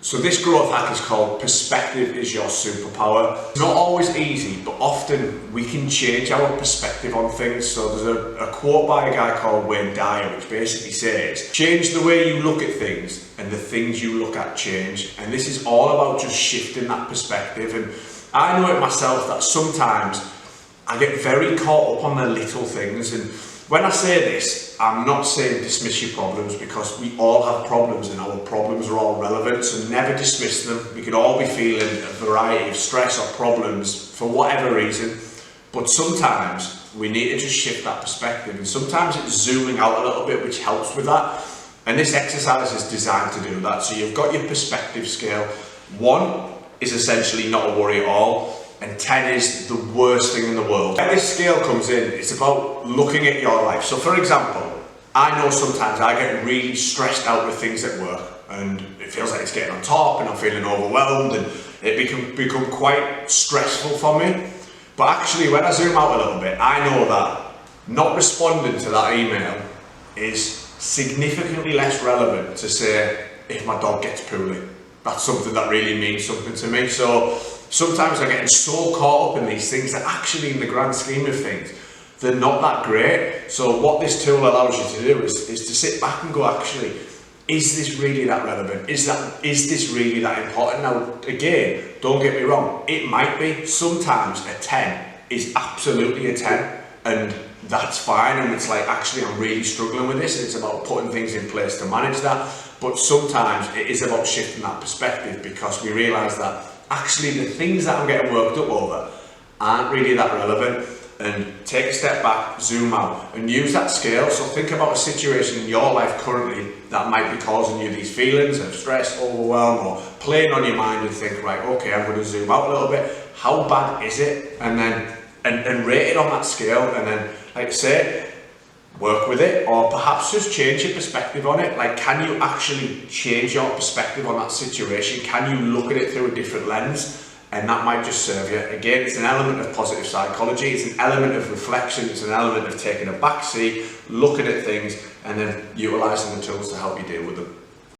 So this growth hack is called Perspective is Your Superpower. It's not always easy, but often we can change our perspective on things. So there's a quote by a guy called Wayne Dyer, which basically says, change the way you look at things and the things you look at change. And this is all about just shifting that perspective. And I know it myself that sometimes I get very caught up on the little things. And when I say this, I'm not saying dismiss your problems, because we all have problems and our problems are all relevant, so never dismiss them. We could all be feeling a variety of stress or problems for whatever reason, but sometimes we need to just shift that perspective, and sometimes it's zooming out a little bit, which helps with that. And this exercise is designed to do that. So you've got your perspective scale. 1 is essentially not a worry at all, and 10 is the worst thing in the world. When this scale comes in, it's about looking at your life. So for example, I know sometimes I get really stressed out with things at work, and it feels like it's getting on top, and I'm feeling overwhelmed, and it can become quite stressful for me. But actually, when I zoom out a little bit, I know that not responding to that email is significantly less relevant to say if my dog gets poorly. That's something that really means something to me. So sometimes I'm getting so caught up in these things that actually, in the grand scheme of things, they're not that great. So what this tool allows you to do is to sit back and go, actually, is this really that relevant? Is this really that important? Now, again, don't get me wrong, it might be. Sometimes a 10 is absolutely a 10, and that's fine. And it's like, actually, I'm really struggling with this, and it's about putting things in place to manage that. But sometimes it is about shifting that perspective, because we realise that actually the things that I'm getting worked up over aren't really that relevant. And take a step back, zoom out, and use that scale. So think about a situation in your life currently that might be causing you these feelings of stress, overwhelm, or playing on your mind, and think, right, okay, I'm going to zoom out a little bit. How bad is it? And then and rate it on that scale, and then, like I say, work with it, or perhaps just change your perspective on it. Like, can you actually change your perspective on that situation? Can you look at it through a different lens? And that might just serve you. Again, it's an element of positive psychology, it's an element of reflection, it's an element of taking a back seat, looking at things, and then utilising the tools to help you deal with them.